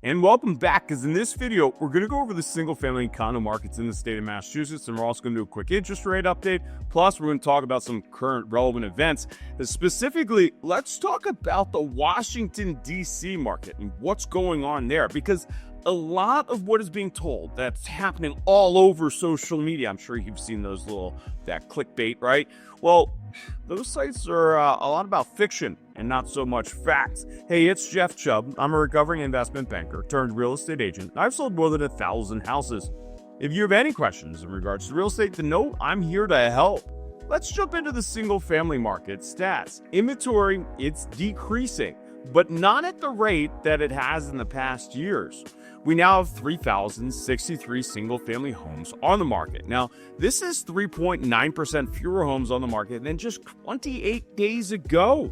And welcome back, because in this video, we're going to go over the single-family condo markets in the state of Massachusetts, and we're also going to do a quick interest rate update. Plus, we're going to talk about some current relevant events. And specifically, let's talk about the Washington, D.C. market and what's going on there, because a lot of what is being told that's happening all over social media, I'm sure you've seen that clickbait, right? Well, those sites are a lot about fiction and not so much facts. Hey, it's Jeff Chubb. I'm a recovering investment banker turned real estate agent. I've sold more than 1,000 houses. If you have any questions in regards to real estate, then know I'm here to help. Let's jump into the single family market stats. Inventory, it's decreasing, but not at the rate that it has in the past years. We now have 3,063 single-family homes on the market. Now, this is 3.9% fewer homes on the market than just 28 days ago.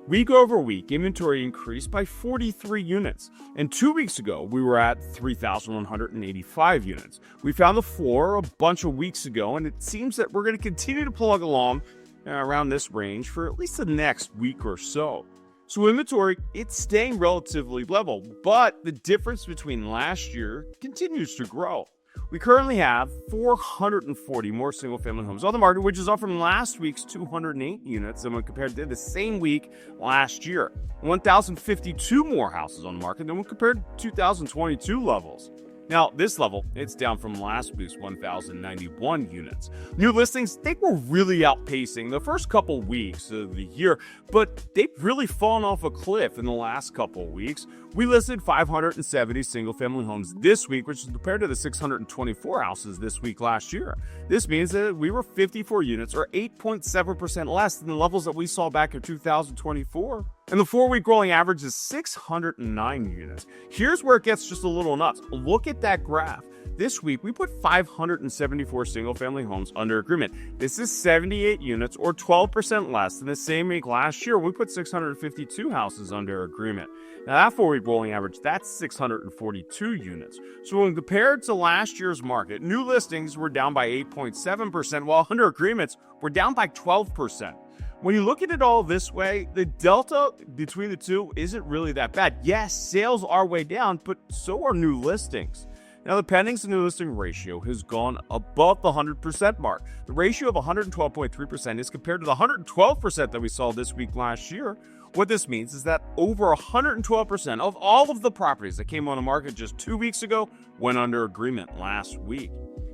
Week over week, inventory increased by 43 units. And 2 weeks ago, we were at 3,185 units. We found the floor a bunch of weeks ago, and it seems that we're going to continue to plug along around this range for at least the next week or so. So inventory, it's staying relatively level, but the difference between last year continues to grow. We currently have 440 more single-family homes on the market, which is up from last week's 208 units and when compared to the same week last year. 1,052 more houses on the market than when compared to 2022 levels. Now, this level, it's down from last week's 1,091 units. New listings, they were really outpacing the first couple weeks of the year, but they've really fallen off a cliff in the last couple weeks. We listed 570 single-family homes this week, which is compared to the 624 houses this week last year. This means that we were 54 units, or 8.7% less than the levels that we saw back in 2024. And the 4-week rolling average is 609 units. Here's where it gets just a little nuts. Look at that graph. This week, we put 574 single-family homes under agreement. This is 78 units, or 12% less than the same week last year. We put 652 houses under agreement. Now, that 4-week rolling average, that's 642 units. So when compared to last year's market, new listings were down by 8.7%, while under agreements were down by 12%. When you look at it all this way, the delta between the two isn't really that bad. Yes, sales are way down, but so are new listings. Now, the pendings to new listing ratio has gone above the 100% mark. The ratio of 112.3% is compared to the 112% that we saw this week last year. What this means is that over 112% of all of the properties that came on the market just 2 weeks ago went under agreement last week.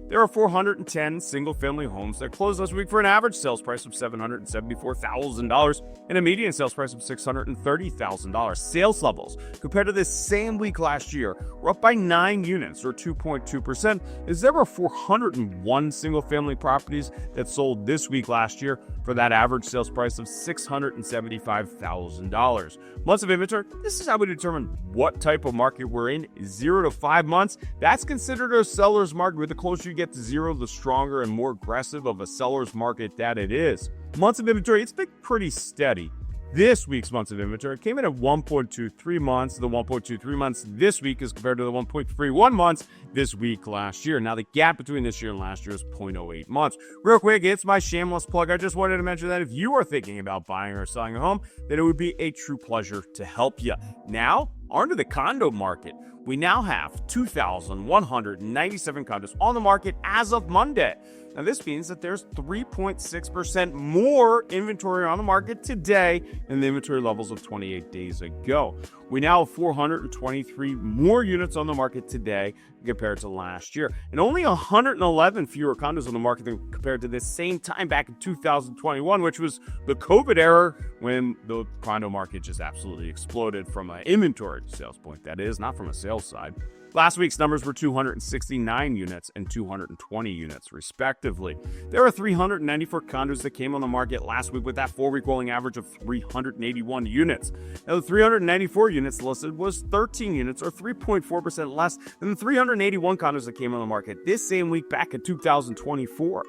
There are 410 single-family homes that closed last week for an average sales price of $774,000 and a median sales price of $630,000. Sales levels, compared to this same week last year, were up by 9 units, or 2.2%, as there were 401 single-family properties that sold this week last year for that average sales price of $675,000. Months of inventory, this is how we determine what type of market we're in. 0 to 5 months, that's considered a seller's market. With the closer you get to 0, the stronger and more aggressive of a seller's market that it is. Months of inventory, it's been pretty steady. This week's months of inventory came in at 1.23 months. The 1.23 months this week is compared to the 1.31 months this week last year. Now, the gap between this year and last year is 0.08 months. Real quick, it's my shameless plug. I just wanted to mention that if you are thinking about buying or selling a home, then it would be a true pleasure to help you. Now, on to the condo market. We now have 2,197 condos on the market as of Monday. Now, this means that there's 3.6% more inventory on the market today than the inventory levels of 28 days ago. We now have 423 more units on the market today compared to last year, and only 111 fewer condos on the market than compared to the same time back in 2021, which was the COVID era when the condo market just absolutely exploded from an inventory sales point, that is, not from a sales side. Last week's numbers were 269 units and 220 units, respectively. There are 394 condos that came on the market last week with that 4-week rolling average of 381 units. Now, the 394 units listed was 13 units, or 3.4% less than the 381 condos that came on the market this same week back in 2024.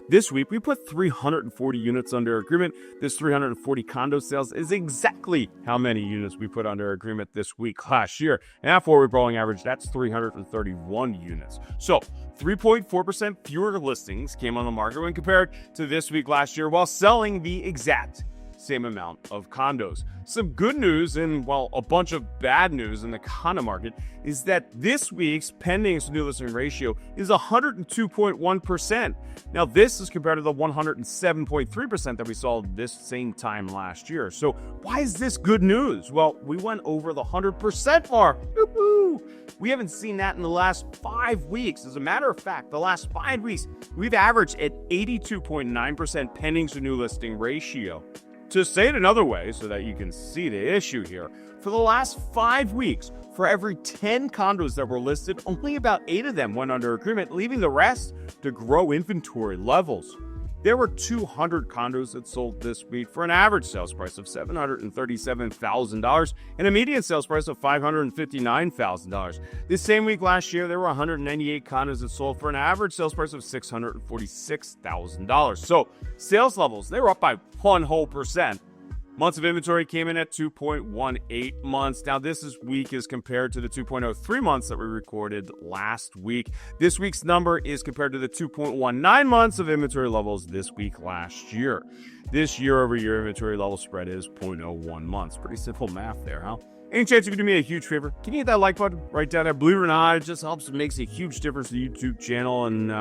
This week, we put 340 units under agreement. This 340 condo sales is exactly how many units we put under agreement this week last year. And that 4-week rolling average, that's 331 units. So 3.4% fewer listings came on the market when compared to this week last year, while selling the exact same amount of condos. Some good news and, well, a bunch of bad news in the condo market is that this week's pending to new listing ratio is 102.1%. Now, this is compared to the 107.3% that we saw this same time last year. So why is this good news? Well, we went over the 100% mark. Woo-hoo! We haven't seen that in the last 5 weeks. As a matter of fact, the last 5 weeks, we've averaged at 82.9% pending to new listing ratio. To say it another way, so that you can see the issue here, for the last 5 weeks, for every 10 condos that were listed, only about 8 of them went under agreement, leaving the rest to grow inventory levels. There were 200 condos that sold this week for an average sales price of $737,000 and a median sales price of $559,000. This same week last year, there were 198 condos that sold for an average sales price of $646,000. So sales levels, they were up by 1%. Months of inventory came in at 2.18 months. Now, this is weak as compared to the 2.03 months that we recorded last week. This week's number is compared to the 2.19 months of inventory levels this week last year. This year-over-year inventory level spread is 0.01 months. Pretty simple math there, huh? Any chance you could do me a huge favor? Can you hit that like button right down there? Believe it or not, it just helps. It makes a huge difference to the YouTube channel and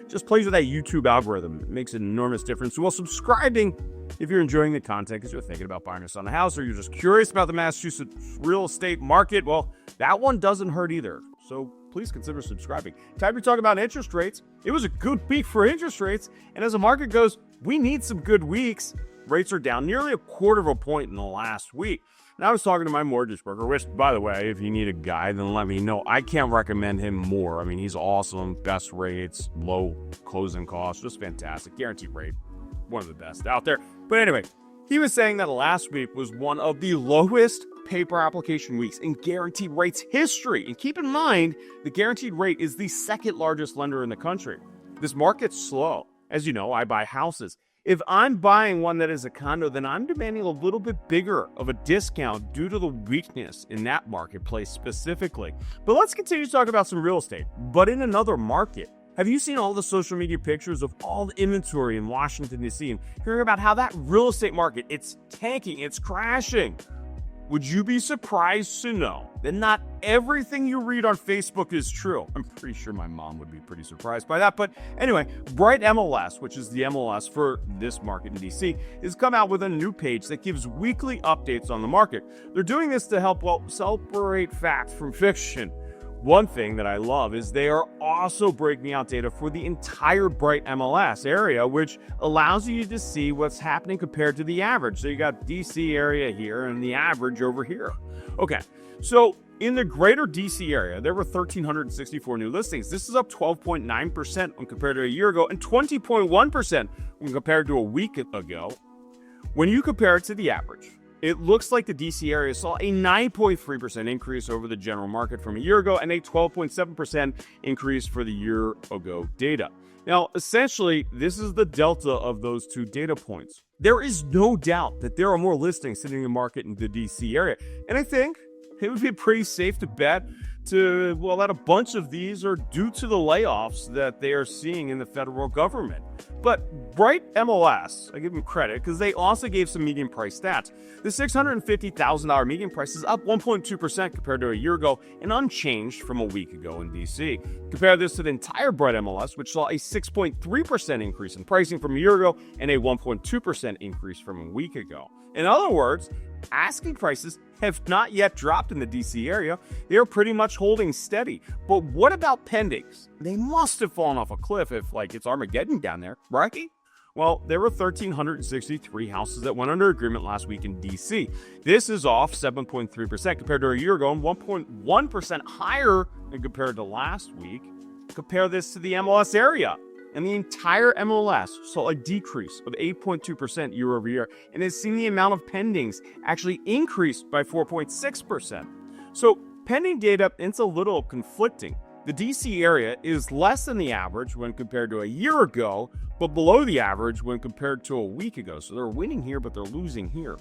just plays with that YouTube algorithm. It makes an enormous difference. Well, subscribing if you're enjoying the content because you're thinking about buying or selling a house or you're just curious about the Massachusetts real estate market, well, that one doesn't hurt either. So please consider subscribing. Time to talk about interest rates. It was a good week for interest rates. And as the market goes, we need some good weeks. Rates are down nearly 1/4 point in the last week. And I was talking to my mortgage broker, which, by the way, if you need a guy, then let me know. I can't recommend him more. I mean, he's awesome. Best rates, low closing costs, just fantastic. Guaranteed rate. One of the best out there. But anyway, he was saying that last week was one of the lowest paper application weeks in guaranteed rates history. And keep in mind, the guaranteed rate is the second largest lender in the country. This market's slow. As you know, I buy houses. If I'm buying one that is a condo, then I'm demanding a little bit bigger of a discount due to the weakness in that marketplace specifically. But let's continue to talk about some real estate, but in another market. Have you seen all the social media pictures of all the inventory in Washington, D.C. and hearing about how that real estate market, it's tanking, it's crashing? Would you be surprised to know that not everything you read on Facebook is true? I'm pretty sure my mom would be pretty surprised by that. But anyway, Bright MLS, which is the MLS for this market in DC, has come out with a new page that gives weekly updates on the market. They're doing this to help, well, separate fact from fiction. One thing that I love is they are also breaking out data for the entire Bright MLS area, which allows you to see what's happening compared to the average. So you got DC area here and the average over here. Okay, so in the greater DC area, there were 1,364 new listings. This is up 12.9% when compared to a year ago and 20.1% when compared to a week ago. When you compare it to the average, it looks like the DC area saw a 9.3% increase over the general market from a year ago and a 12.7% increase for the year ago data. Now, essentially, this is the delta of those two data points. There is no doubt that there are more listings sitting in the market in the DC area. And I think it would be pretty safe to bet that a bunch of these are due to the layoffs that they are seeing in the federal government. But Bright MLS, I give them credit because they also gave some median price stats. The $650,000 median price is up 1.2% compared to a year ago and unchanged from a week ago in DC. Compare this to the entire Bright MLS, which saw a 6.3% increase in pricing from a year ago and a 1.2% increase from a week ago. In other words, asking prices have not yet dropped in the DC area. They are pretty much holding steady. But what about pendings? They must have fallen off a cliff if, it's Armageddon down there, right? Well, there were 1,363 houses that went under agreement last week in DC. This is off 7.3% compared to a year ago and 1.1% higher than compared to last week. Compare this to the MLS area. And the entire MLS saw a decrease of 8.2% year over year and has seen the amount of pendings actually increase by 4.6%. So pending data, it's a little conflicting. The DC area is less than the average when compared to a year ago, but below the average when compared to a week ago. So they're winning here, but they're losing here.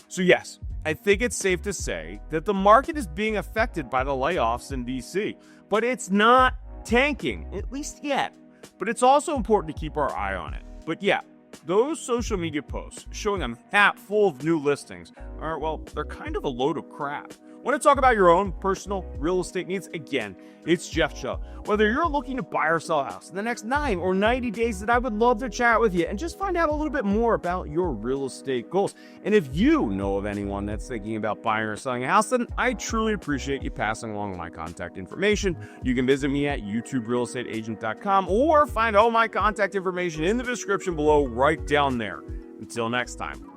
So yes, I think it's safe to say that the market is being affected by the layoffs in DC, but it's not tanking, at least yet. But it's also important to keep our eye on it. But yeah, Those social media posts showing a hat full of new listings are, well, they're kind of a load of crap. Want to talk about your own personal real estate needs? Again, it's Jeff Shaw. Whether you're looking to buy or sell a house in the next 9 or 90 days, that I would love to chat with you and just find out a little bit more about your real estate goals. And if you know of anyone that's thinking about buying or selling a house, then I truly appreciate you passing along my contact information. You can visit me at youtuberealestateagent.com or find all my contact information in the description below right down there. Until next time.